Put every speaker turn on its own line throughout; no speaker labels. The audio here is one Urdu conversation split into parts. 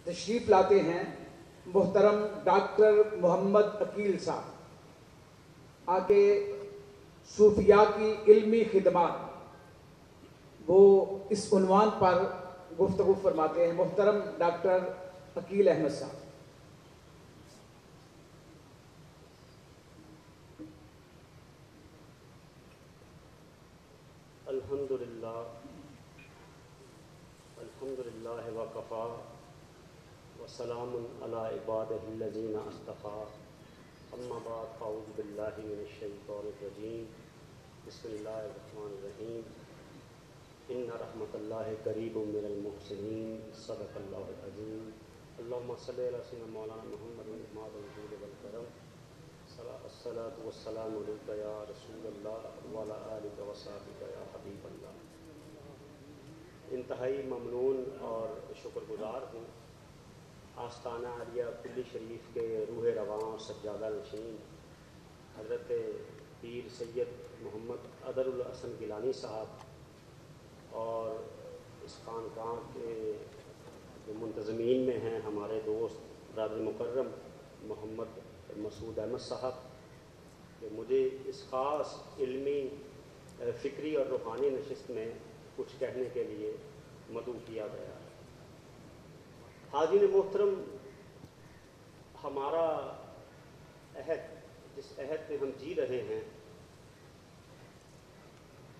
تشریف لاتے ہیں محترم ڈاکٹر محمد عقیل صاحب، آ کے صوفیاء کی علمی خدمات وہ اس عنوان پر گفتگو فرماتے ہیں۔ محترم ڈاکٹر عقیل احمد صاحب۔
الحمدللہ وکفا وسلام علی عبادہ الذین اصطفیٰ، اما بعد فاعوذ باللہ من الشیطان الرجیم، بسم اللہ الرحمن الرحیم، ان رحمت اللہ قریب من المحسنین، صدق اللہ العظیم۔ اللہم صلی علی سیدنا مولانا محمد ماد الجود والکرم، الصلاۃ والسلام علیک یا رسول اللہ وعلی آلک وصحبک یا حبیب اللہ۔ انتہائی ممنون اور شکر گزار ہوں آستانہ عالیہ کلی شریف کے روح رواں اور سجادہ نشین حضرت پیر سید محمد عدر الحسن گیلانی صاحب اور اس خانقاہ کے جو منتظمین میں ہیں ہمارے دوست برادر مکرم محمد مسعود احمد صاحب، کہ مجھے اس خاص علمی فکری اور روحانی نشست میں کچھ کہنے کے لیے مدعو کیا گیا ہے۔ حاضرین محترم، ہمارا عہد، جس عہد میں ہم جی رہے ہیں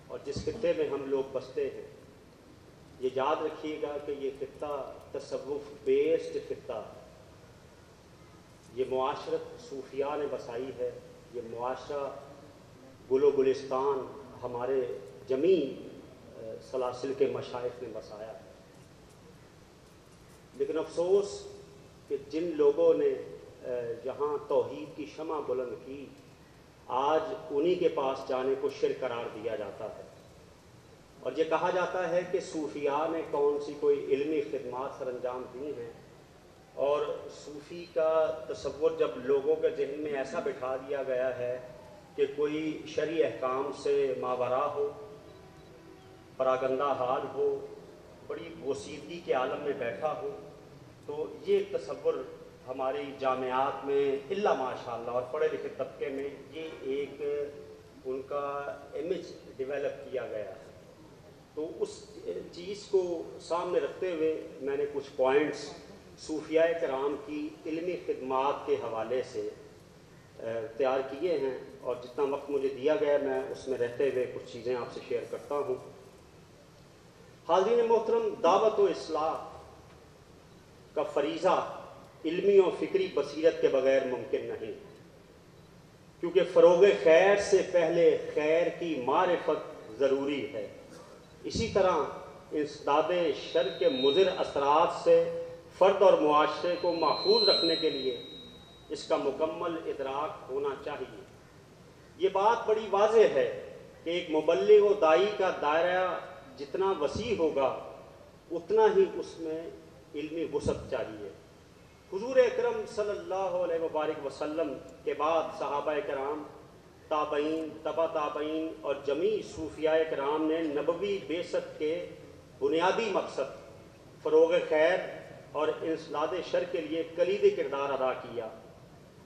اور جس خطے میں ہم لوگ بستے ہیں، یہ یاد رکھیے گا کہ یہ خطہ تصوف بیسڈ خطہ ہے۔ یہ معاشرت صوفیاء نے بسائی ہے، یہ معاشرہ گل و گلستان ہمارے جمیع سلاسل کے مشائخ نے بسایا ہے۔ لیکن افسوس کہ جن لوگوں نے یہاں توحید کی شمع بلند کی، آج انہی کے پاس جانے کو شرک قرار دیا جاتا ہے، اور یہ کہا جاتا ہے کہ صوفیاء نے کون سی کوئی علمی خدمات سر انجام دی ہیں، اور صوفی کا تصور جب لوگوں کے ذہن میں ایسا بٹھا دیا گیا ہے کہ کوئی شرعی احکام سے ماورا ہو، پراگندہ حال ہو، بڑی بوسیدگی کے عالم میں بیٹھا ہو، تو یہ ایک تصور ہماری جامعات میں الا ماشاءاللہ اور پڑھے لکھے طبقے میں یہ ایک ان کا امیج ڈیولپ کیا گیا ہے۔ تو اس چیز کو سامنے رکھتے ہوئے میں نے کچھ پوائنٹس صوفیاء کرام کی علمی خدمات کے حوالے سے تیار کیے ہیں، اور جتنا وقت مجھے دیا گیا میں اس میں رہتے ہوئے کچھ چیزیں آپ سے شیئر کرتا ہوں۔ حاضرین محترم، دعوت و اصلاح کا فریضہ علمی و فکری بصیرت کے بغیر ممکن نہیں، کیونکہ فروغ خیر سے پہلے خیر کی معرفت ضروری ہے۔ اسی طرح انسداد شر کے مضر اثرات سے فرد اور معاشرے کو محفوظ رکھنے کے لیے اس کا مکمل ادراک ہونا چاہیے۔ یہ بات بڑی واضح ہے کہ ایک مبلغ و داعی کا دائرہ جتنا وسیع ہوگا اتنا ہی اس میں علمی وسعت چاہیے۔ حضور اکرم صلی اللہ علیہ وبارک وسلم کے بعد صحابہ کرام، تابعین، تبع تابعین اور جمیع صوفیاء کرام نے نبوی بعثت کے بنیادی مقصد فروغ خیر اور انسداد شر کے لیے کلیدی کردار ادا کیا۔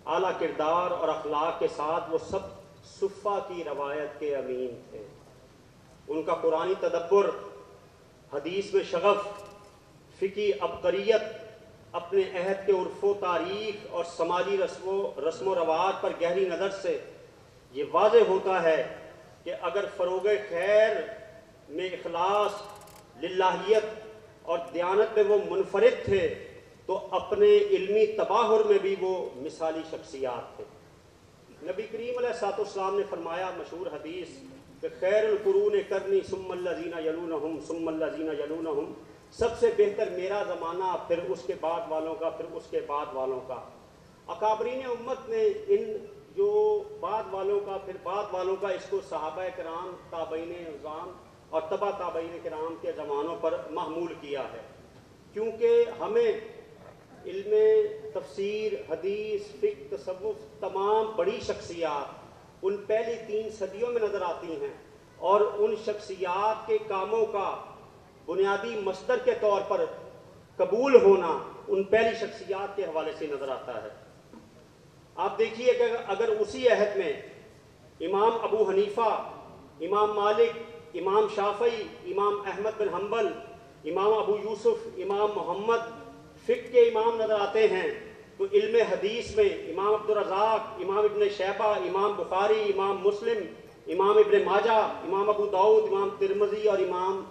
اعلیٰ کردار اور اخلاق کے ساتھ وہ سب صفہ کی روایت کے امین تھے۔ ان کا قرآنی تدبر، حدیث میں شغف، فقہی عبقریت، اپنے عہد کے عرف و تاریخ اور سماجی رسم و رواج پر گہری نظر سے یہ واضح ہوتا ہے کہ اگر فروغ خیر میں اخلاص، للہیت اور دیانت میں وہ منفرد تھے تو اپنے علمی تباہر میں بھی وہ مثالی شخصیات تھے۔ نبی کریم علیہ الصلوۃ والسلام نے فرمایا، مشہور حدیث، کہ خیر القرون قرنی ثم الذین یلونہم ثم الذین یلونہم، سب سے بہتر میرا زمانہ، پھر اس کے بعد والوں کا، پھر اس کے بعد والوں کا۔ اکابرین امت نے ان جو بعد والوں کا پھر بعد والوں کا، اس کو صحابہ کرام، تابعین اعظام اور تبع تابعین کرام کے زمانوں پر محمول کیا ہے، کیونکہ ہمیں علم تفسیر، حدیث، فقہ، تصوف، تمام بڑی شخصیات ان پہلی 3 صدیوں میں نظر آتی ہیں، اور ان شخصیات کے کاموں کا بنیادی مصدر کے طور پر قبول ہونا ان پہلی شخصیات کے حوالے سے نظر آتا ہے۔ آپ دیکھیے کہ اگر اسی عہد میں امام ابو حنیفہ، امام مالک، امام شافعی، امام احمد بن حنبل، امام ابو یوسف، امام محمد فقہ کے امام نظر آتے ہیں، تو علم حدیث میں امام عبدالرزاق، امام ابن شیبہ، امام بخاری، امام مسلم، امام ابن ماجہ، امام ابو داؤد، امام ترمذی اور امام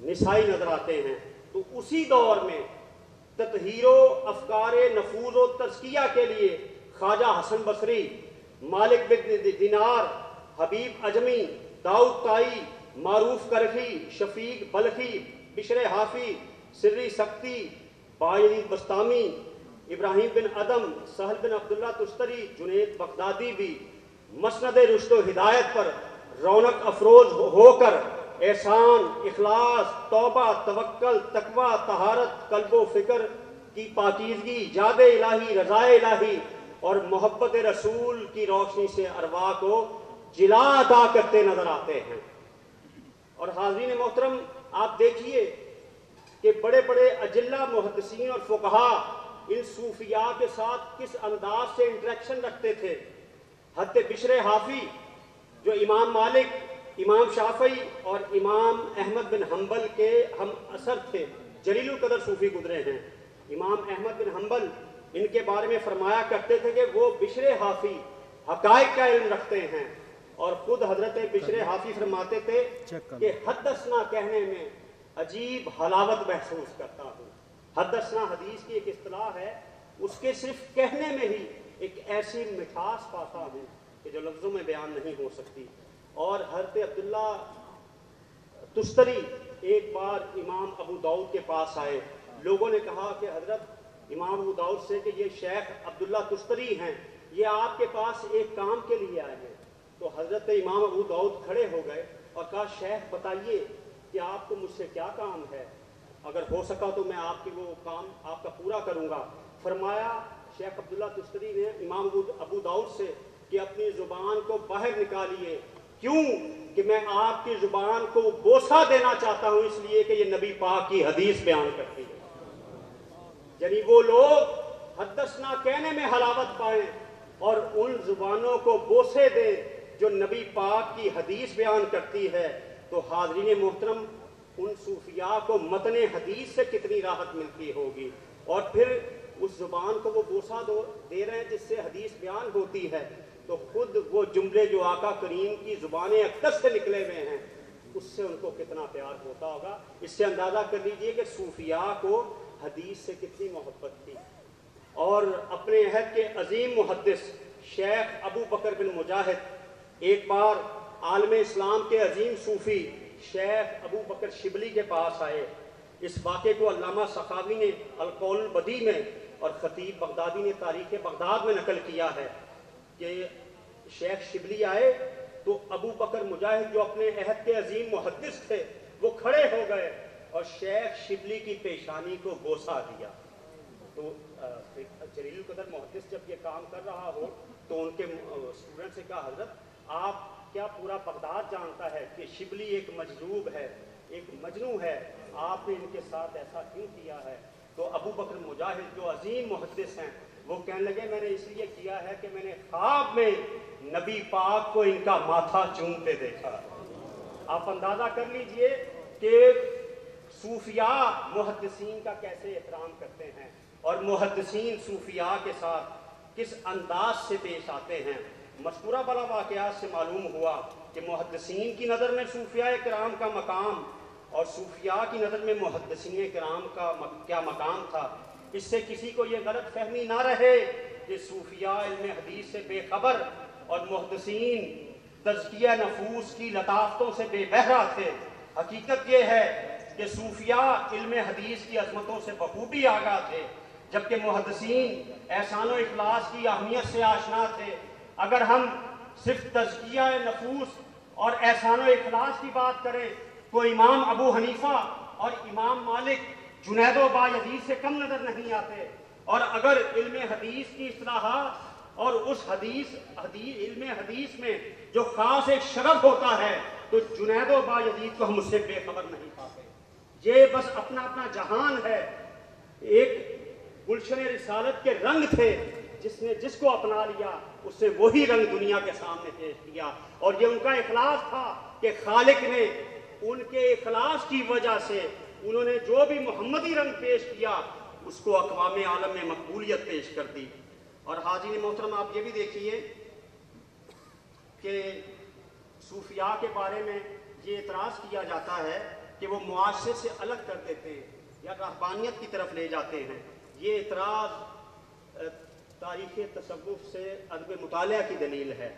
نسائی نظر آتے ہیں۔ تو اسی دور میں تطہیر و افکار نفوذ و تزکیہ کے لیے خواجہ حسن بصری، مالک بن دینار، حبیب اجمی، داؤد طائی، معروف کرخی، شفیق بلخی، بشر حافی، سری سکتی، بایزید بستامی، ابراہیم بن ادم، سہل بن عبداللہ تستری، جنید بغدادی بھی مسند رشد و ہدایت پر رونق افروز ہو کر احسان، اخلاص، توبہ، توکل، تقوی، طہارت، قلب و فکر کی پاکیزگی، یاد الہی، رضا الہی اور محبت رسول کی روشنی سے ارواح کو جلا عطا کرتے نظر آتے ہیں۔ اور حاضرین محترم، آپ دیکھیے کہ بڑے بڑے اجلہ محدثین اور فقہا ان صوفیاء کے ساتھ کس انداز سے انٹریکشن رکھتے تھے۔ حضرت بشر حافی جو امام مالک، امام شافعی اور امام احمد بن حنبل کے ہم اثر تھے، جلیل القدر صوفی گزرے ہیں۔ امام احمد بن حنبل ان کے بارے میں فرمایا کرتے تھے کہ وہ بشر حافی حقائق کا علم رکھتے ہیں، اور خود حضرت بشر حافی فرماتے تھے کہ حدثنا کہنے میں عجیب حلاوت محسوس کرتا ہوں۔ حدثنا حدیث کی ایک اصطلاح ہے، اس کے صرف کہنے میں ہی ایک ایسی مٹھاس پاتا ہوں کہ جو لفظوں میں بیان نہیں ہو سکتی۔ اور حضرت عبداللہ تستری ایک بار امام ابو داؤد کے پاس آئے، لوگوں نے کہا کہ حضرت امام ابو داؤد سے کہ یہ شیخ عبداللہ تستری ہیں، یہ آپ کے پاس ایک کام کے لیے آئے ہیں۔ تو حضرت امام ابو داؤد کھڑے ہو گئے اور کہا شیخ بتائیے کہ آپ کو مجھ سے کیا کام ہے، اگر ہو سکا تو میں آپ کی وہ کام آپ کا پورا کروں گا۔ فرمایا شیخ عبداللہ تستری نے امام ابو داؤد سے کہ اپنی زبان کو باہر نکالیے، کیوں کہ میں آپ کی زبان کو بوسہ دینا چاہتا ہوں، اس لیے کہ یہ نبی پاک کی حدیث بیان کرتی ہے۔ یعنی وہ لوگ حدثنا کہنے میں حلاوت پائیں اور ان زبانوں کو بوسے دیں جو نبی پاک کی حدیث بیان کرتی ہے، تو حاضرین محترم ان صوفیاء کو متن حدیث سے کتنی راحت ملتی ہوگی، اور پھر اس زبان کو وہ بوسہ دے رہے ہیں جس سے حدیث بیان ہوتی ہے، تو خود وہ جملے جو آقا کریم کی زبان اقدس سے نکلے ہوئے ہیں اس سے ان کو کتنا پیار ہوتا ہوگا۔ اس سے اندازہ کر لیجئے کہ صوفیاء کو حدیث سے کتنی محبت تھی۔ اور اپنے عہد کے عظیم محدث شیخ ابو بکر بن مجاہد ایک بار عالم اسلام کے عظیم صوفی شیخ ابو بکر شبلی کے پاس آئے۔ اس واقعے کو علامہ سخاوی نے القول البدیع میں اور خطیب بغدادی نے تاریخ بغداد میں نقل کیا ہے کہ شیخ شبلی آئے تو ابو بکر مجاہد جو اپنے عہد کے عظیم محدث تھے وہ کھڑے ہو گئے اور شیخ شبلی کی پیشانی کو بوسہ دیا۔ تو جلیل القدر محدث جب یہ کام کر رہا ہو تو ان کے اسٹوڈنٹ سے کہا حضرت آپ کیا پورا بغداد جانتا ہے کہ شبلی ایک مجذوب ہے، ایک مجنوں ہے، آپ نے ان کے ساتھ ایسا کیوں کیا ہے؟ تو ابو بکر مجاہد جو عظیم محدث ہیں وہ کہنے لگے میں نے اس لیے کیا ہے کہ میں نے خواب میں نبی پاک کو ان کا ماتھا چومتے دیکھا۔ آپ اندازہ کر لیجئے کہ صوفیاء محدثین کا کیسے احترام کرتے ہیں اور محدثین صوفیاء کے ساتھ کس انداز سے پیش آتے ہیں۔ مذکورہ بلا واقعات سے معلوم ہوا کہ محدثین کی نظر میں صوفیاء کرام کا مقام اور صوفیاء کی نظر میں محدثین کرام کا کیا مقام تھا۔ اس سے کسی کو یہ غلط فہمی نہ رہے کہ صوفیاء علم حدیث سے بے خبر اور محدثین تزکیہ نفوس کی لطافتوں سے بے بہرہ تھے۔ حقیقت یہ ہے کہ صوفیاء علم حدیث کی عظمتوں سے بخوبی آگاہ تھے، جبکہ محدثین احسان و اخلاص کی اہمیت سے آشنا تھے۔ اگر ہم صرف تزکیہ نفوس اور احسان و اخلاص کی بات کریں تو امام ابو حنیفہ اور امام مالک جنید و بایزید سے کم نظر نہیں آتے، اور اگر علم حدیث کی اصطلاحات اور اس علم حدیث میں جو خاص ایک شرف ہوتا ہے تو جنید و بایزید کو ہم اس سے بے خبر نہیں پاتے۔ یہ بس اپنا اپنا جہان ہے۔ ایک گلشن رسالت کے رنگ تھے، جس کو اپنا لیا اس نے وہی رنگ دنیا کے سامنے پیش کیا، اور یہ ان کا اخلاص تھا کہ خالق نے ان کے اخلاص کی وجہ سے انہوں نے جو بھی محمدی رنگ پیش کیا اس کو اقوام عالم میں مقبولیت پیش کر دی۔ اور حاضرین محترم، آپ یہ بھی دیکھیے کہ صوفیاء کے بارے میں یہ اعتراض کیا جاتا ہے کہ وہ معاشرے سے الگ کر دیتے ہیں یا رہبانیت کی طرف لے جاتے ہیں۔ یہ اعتراض تاریخ تصوف سے ادب مطالعہ کی دلیل ہے۔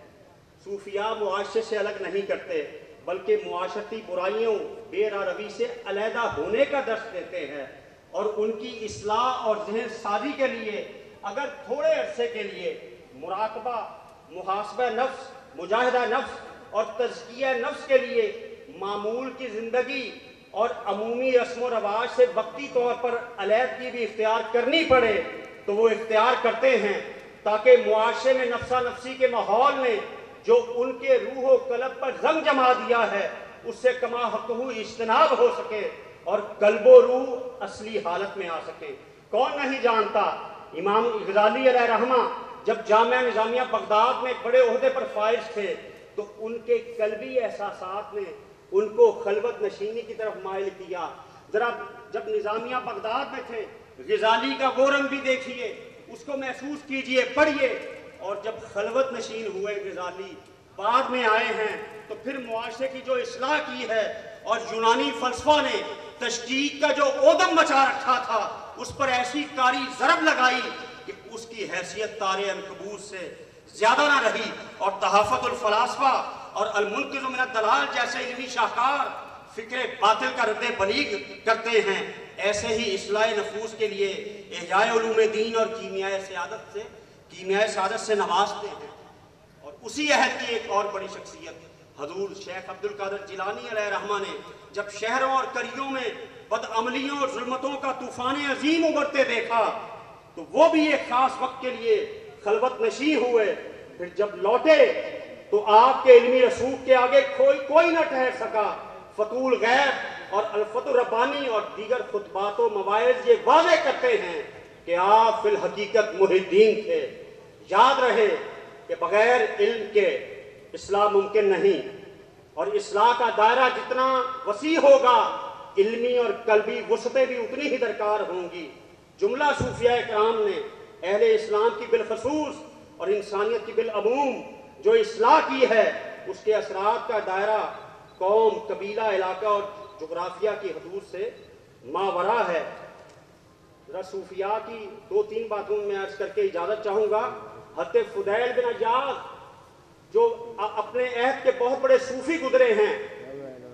صوفیاء معاشرے سے الگ نہیں کرتے بلکہ معاشرتی برائیوں، بے راروی سے علیحدہ ہونے کا درس دیتے ہیں، اور ان کی اصلاح اور ذہن سازی کے لیے اگر تھوڑے عرصے کے لیے مراقبہ، محاسبہ نفس، مجاہدہ نفس اور تزکیہ نفس کے لیے معمول کی زندگی اور عمومی رسم و رواج سے وقتی طور پر علیحدگی بھی اختیار کرنی پڑے تو وہ اختیار کرتے ہیں، تاکہ معاشرے میں نفسا نفسی کے ماحول نے جو ان کے روح و قلب پر زنگ جما دیا ہے اس سے کما حقہ اجتناب ہو سکے اور قلب و روح اصلی حالت میں آ سکے۔ کون نہیں جانتا امام غزالی علیہ رحمہ جب جامعہ نظامیہ بغداد میں بڑے عہدے پر فائز تھے تو ان کے قلبی احساسات نے ان کو خلوت نشینی کی طرف مائل کیا۔ ذرا جب نظامیہ بغداد میں تھے غزالی کا وہ رنگ بھی دیکھیے، اس کو محسوس کیجئے، پڑھیے، اور جب خلوت نشین ہوئے غزالی بعد میں آئے ہیں تو پھر معاشرے کی جو اصلاح کی ہے اور یونانی فلسفہ نے تشکیک کا جو اودم مچا رکھا تھا اس پر ایسی کاری ضرب لگائی کہ اس کی حیثیت تار عنکبوت سے زیادہ نہ رہی، اور تحافت الفلاسفہ اور المنقذ من الدلال جیسے علمی شاہکار فکر باطل کا رد بلیغ کرتے ہیں، ایسے ہی اصلاح نفوس کے لیے احیاء علوم دین اور کیمیائے سعادت سے نوازتے ہیں۔ اور اسی عہد کی ایک اور بڑی شخصیت حضور شیخ عبد القادر جیلانی علیہ رحمہ نے جب شہروں اور قریوں میں بدعملیوں اور ظلمتوں کا طوفان عظیم ابھرتے دیکھا تو وہ بھی ایک خاص وقت کے لیے خلوت نشین ہوئے، پھر جب لوٹے تو آپ کے علمی رسوخ کے آگے کوئی نہ ٹھہر سکا۔ فتول غیب اور الفت الربانی اور دیگر خطبات و مواعظ یہ واضح کرتے ہیں کہ آپ فی الحقیقت محی الدین تھے۔ یاد رہے کہ بغیر علم کے اصلاح ممکن نہیں، اور اصلاح کا دائرہ جتنا وسیع ہوگا علمی اور قلبی وسعتیں بھی اتنی ہی درکار ہوں گی۔ جملہ صوفیاء کرام نے اہل اسلام کی بالخصوص اور انسانیت کی بالعموم جو اصلاح کی ہے اس کے اثرات کا دائرہ قوم، قبیلہ، علاقہ اور جغرافیہ کی حدود سے ماورا ہے۔ ذرا صوفیاء کی دو تین باتوں میں عرض کر کے اجازت چاہوں گا۔ حضرت فضیل بن عیاض جو اپنے عہد کے بہت بڑے صوفی گزرے ہیں،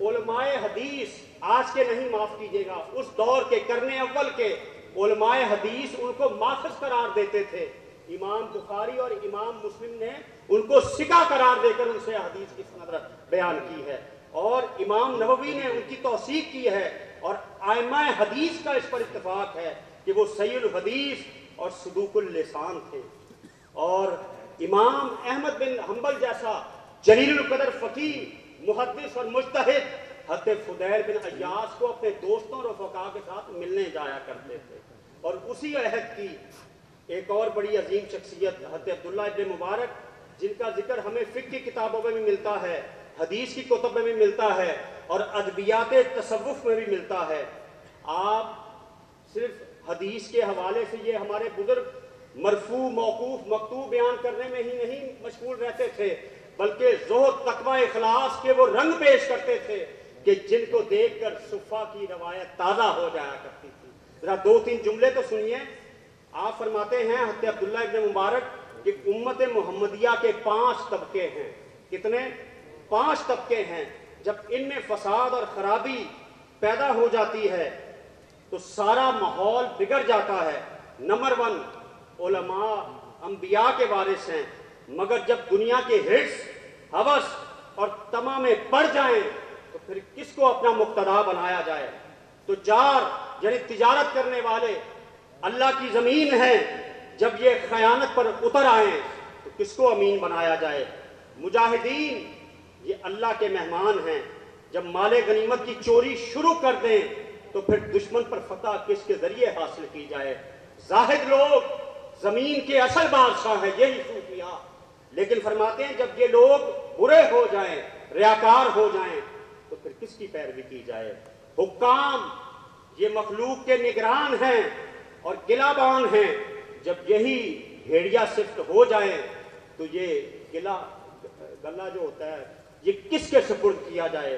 علماء حدیث آج کے نہیں، معاف کیجیے گا، اس دور کے قرن اول کے علماء حدیث ان کو ماخذ قرار دیتے تھے۔ امام بخاری اور امام مسلم نے ان کو سکہ قرار دے کر ان سے حدیث کی سند بیان کی ہے، اور امام نووی نے ان کی توثیق کی ہے، اور ائمہ حدیث کا اس پر اتفاق ہے کہ وہ صحیح الحدیث اور صدوق اللسان تھے۔ اور امام احمد بن حنبل جیسا جلیل القدر فقیہ، محدث اور مجتہد حضرت فضیل بن عیاض کو اپنے دوستوں اور رفقاء کے ساتھ ملنے جایا کرتے تھے۔ اور اسی عہد کی ایک اور بڑی عظیم شخصیت حضرت عبداللہ ابن مبارک، جن کا ذکر ہمیں فقہ کی کتابوں میں بھی ملتا ہے، حدیث کی کتب میں بھی ملتا ہے اور ادبیات تصوف میں بھی ملتا ہے۔ آپ صرف حدیث کے حوالے سے یہ ہمارے بزرگ مرفوع، موقوف، مکتوب بیان کرنے میں ہی نہیں مشغول رہتے تھے، بلکہ زہد، تقوی، اخلاص کے وہ رنگ پیش کرتے تھے کہ جن کو دیکھ کر صفا کی روایت تازہ ہو جایا کرتی تھی۔ ذرا دو تین جملے تو سنیے۔ آپ فرماتے ہیں حضرت عبداللہ ابن مبارک کہ امت محمدیہ کے 5 طبقے ہیں۔ کتنے؟ 5 طبقے ہیں۔ جب ان میں فساد اور خرابی پیدا ہو جاتی ہے تو سارا ماحول بگڑ جاتا ہے۔ نمبر 1 علماء انبیاء کے وارث ہیں، مگر جب دنیا کے حرص، ہوس اور طمع میں پڑ جائیں تو پھر کس کو اپنا مقتدا بنایا جائے؟ تجار یعنی تجارت کرنے والے اللہ کی زمین ہے، جب یہ خیانت پر اتر آئیں تو کس کو امین بنایا جائے؟ مجاہدین یہ اللہ کے مہمان ہیں، جب مال غنیمت کی چوری شروع کر دیں تو پھر دشمن پر فتح کس کے ذریعے حاصل کی جائے؟ زاہد لوگ زمین کے اصل بادشاہ ہیں، یہی صوفیاء. لیکن فرماتے ہیں جب یہ لوگ برے ہو جائیں، ریاکار ہو جائیں، تو پھر کس کی پیروی کی جائے؟ حکام یہ مخلوق کے نگران ہیں اور قلعہ بان ہیں، جب یہی بھیڑیا صفت ہو جائیں تو یہ گلہ جو ہوتا ہے یہ کس کے سپرد کیا جائے؟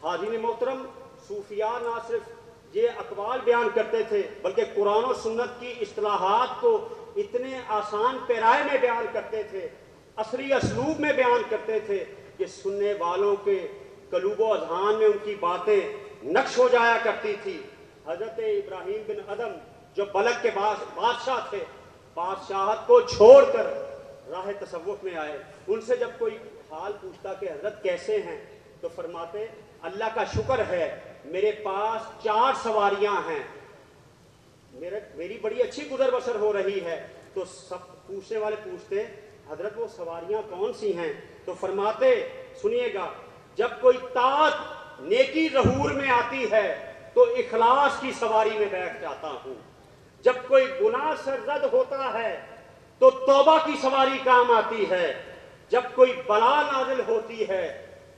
حاضرین محترم، صوفیاء نہ صرف یہ اقوال بیان کرتے تھے بلکہ قرآن و سنت کی اصطلاحات کو اتنے آسان پیرائے میں بیان کرتے تھے، عصری اسلوب میں بیان کرتے تھے کہ سننے والوں کے قلوب و اذہان میں ان کی باتیں نقش ہو جایا کرتی تھی. حضرت ابراہیم بن ادم جو بلک کے بادشاہ تھے، بادشاہت کو چھوڑ کر راہ تصوف میں آئے. ان سے جب کوئی حال پوچھتا کہ حضرت کیسے ہیں تو فرماتے اللہ کا شکر ہے میرے پاس 4 سواریاں ہیں، میری بڑی اچھی گزر بسر ہو رہی ہے. تو سب پوچھنے والے پوچھتے حضرت وہ سواریاں کون سی ہیں؟ تو فرماتے سنیے گا، جب کوئی طاقت نیکی ظہور میں آتی ہے تو اخلاص کی سواری میں بیٹھ جاتا ہوں، جب کوئی گناہ سرزد ہوتا ہے تو توبہ کی سواری کام آتی ہے، جب کوئی بلا نازل ہوتی ہے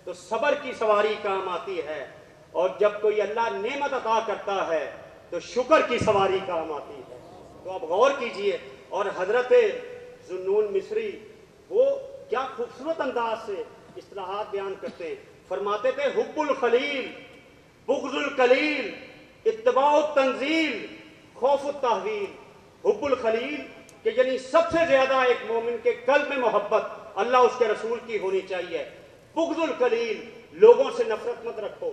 تو صبر کی سواری کام آتی ہے، اور جب کوئی اللہ نعمت عطا کرتا ہے تو شکر کی سواری کام آتی ہے. تو اب غور کیجئے. اور حضرت ذوالنون مصری وہ کیا خوبصورت انداز سے اصطلاحات بیان کرتے ہیں. فرماتے تھے حب الخلیل، بغض القلیل، اتباع التنزیل، خوف التحویل. حب الخلیل کہ یعنی سب سے زیادہ ایک مومن کے قلب میں محبت اللہ اس کے رسول کی ہونی چاہیے. بغض القلیل، لوگوں سے نفرت مت رکھو،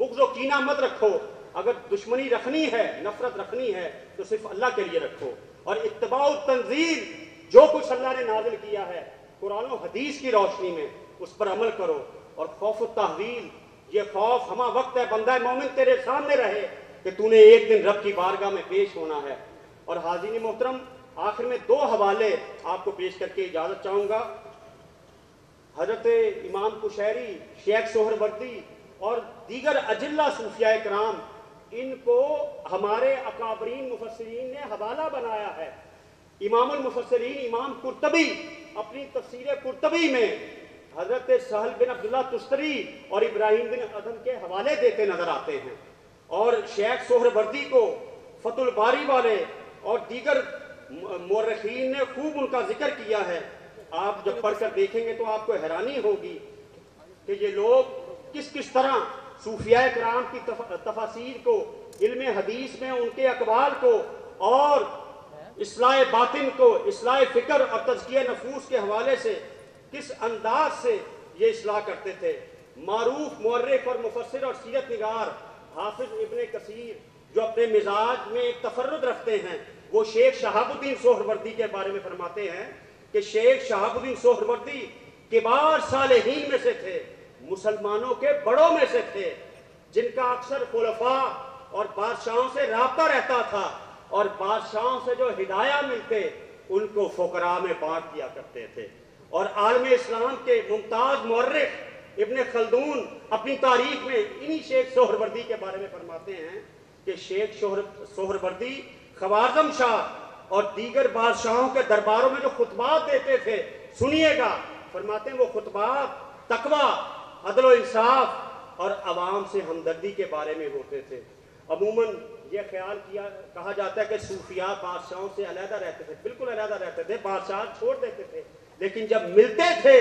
بغض و کینہ مت رکھو. اگر دشمنی رکھنی ہے، نفرت رکھنی ہے تو صرف اللہ کے لیے رکھو. اور اتباع التنزیل، جو کچھ اللہ نے نازل کیا ہے قرآن و حدیث کی روشنی میں اس پر عمل کرو. اور خوف التحویل، یہ خوف ہمہ وقت ہے بندہ مومن تیرے سامنے رہے کہ تو نے ایک دن رب کی بارگاہ میں پیش ہونا ہے. اور حاضرین محترم، آخر میں 2 حوالے آپ کو پیش کر کے اجازت چاہوں گا. حضرت امام قشیری، شیخ سہروردی اور دیگر اجلہ صوفیاء کرام، ان کو ہمارے اکابرین مفسرین نے حوالہ بنایا ہے. امام المفسرین امام قرطبی اپنی تفسیر قرطبی میں حضرت سہل بن عبداللہ تستری اور ابراہیم بن ادم کے حوالے دیتے نظر آتے ہیں. اور شیخ سہروردی کو فتح الباری والے اور دیگر مورخین نے خوب ان کا ذکر کیا ہے. آپ جب پڑھ کر دیکھیں گے تو آپ کو حیرانی ہوگی کہ یہ لوگ کس طرح صوفیاء کرام کی تفاسیر کو، علم حدیث میں ان کے اقوال کو اور اصلاح باطن کو، اصلاح فکر اور تزکیہ نفوس کے حوالے سے کس انداز سے یہ اصلاح کرتے تھے. معروف مورخ اور مفسر اور سیرت نگار حافظ ابن کثیر جو اپنے مزاج میں ایک تفرد رکھتے ہیں، وہ شیخ شہاب الدین سہروردی کے بارے میں فرماتے ہیں کہ شیخ شہاب الدین سہروردی کبار صالحین میں سے تھے، مسلمانوں کے بڑوں میں سے تھے، جن کا اکثر خلفاء اور بادشاہوں سے رابطہ رہتا تھا، اور بادشاہوں سے جو ہدایہ ملتے ان کو فقراء میں بانٹ دیا کرتے تھے. اور عالم اسلام کے ممتاز مورخ ابن خلدون اپنی تاریخ میں انہی شیخ سہروردی کے بارے میں فرماتے ہیں کہ شیخ سہروردی خوارزم شاہ اور دیگر بادشاہوں کے درباروں میں جو خطبات دیتے تھے، سنیے گا، فرماتے ہیں وہ خطبات تقویٰ، عدل و انصاف اور عوام سے ہمدردی کے بارے میں ہوتے تھے. عموماً یہ خیال کہا جاتا ہے کہ صوفیاء بادشاہوں سے علیحدہ رہتے تھے. بالکل علیحدہ رہتے تھے، بادشاہ چھوڑ دیتے تھے، لیکن جب ملتے تھے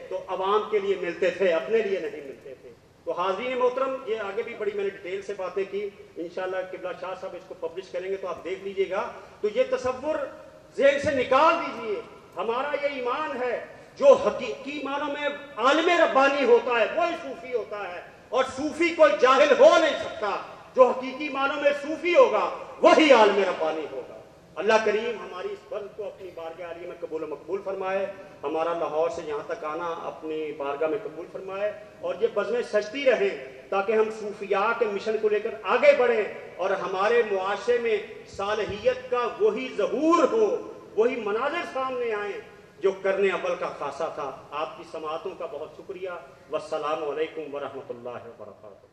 تو عوام کے لیے ملتے تھے، اپنے لیے نہیں ملتے تھے. تو حاضرین محترم، یہ آگے بھی بڑی میں نے ڈیٹیل سے باتیں کی، انشاءاللہ قبلہ شاہ صاحب اس کو پبلش کریں گے تو آپ دیکھ لیجئے گا. تو یہ تصور ذہن سے نکال دیجئے. ہمارا یہ ایمان ہے جو حقیقی معنوں میں عالم ربانی ہوتا ہے وہی صوفی ہوتا ہے، اور صوفی کوئی جاہل ہو نہیں سکتا. جو حقیقی معنوں میں صوفی ہوگا وہی عالم ربانی ہوگا. اللہ کریم ہماری اس بزم کو اپنی بارگاہ عالیہ میں قبول و مقبول فرمائے، ہمارا لاہور سے یہاں تک آنا اپنی بارگاہ میں قبول فرمائے، اور یہ بزمیں سجتی رہیں تاکہ ہم صوفیاء کے مشن کو لے کر آگے بڑھیں اور ہمارے معاشرے میں صالحیت کا وہی ظہور ہو، وہی مناظر سامنے آئیں جو کرنے عمل کا خاصہ تھا. آپ کی سماعتوں کا بہت شکریہ. والسلام علیکم ورحمۃ اللہ وبرکاتہ.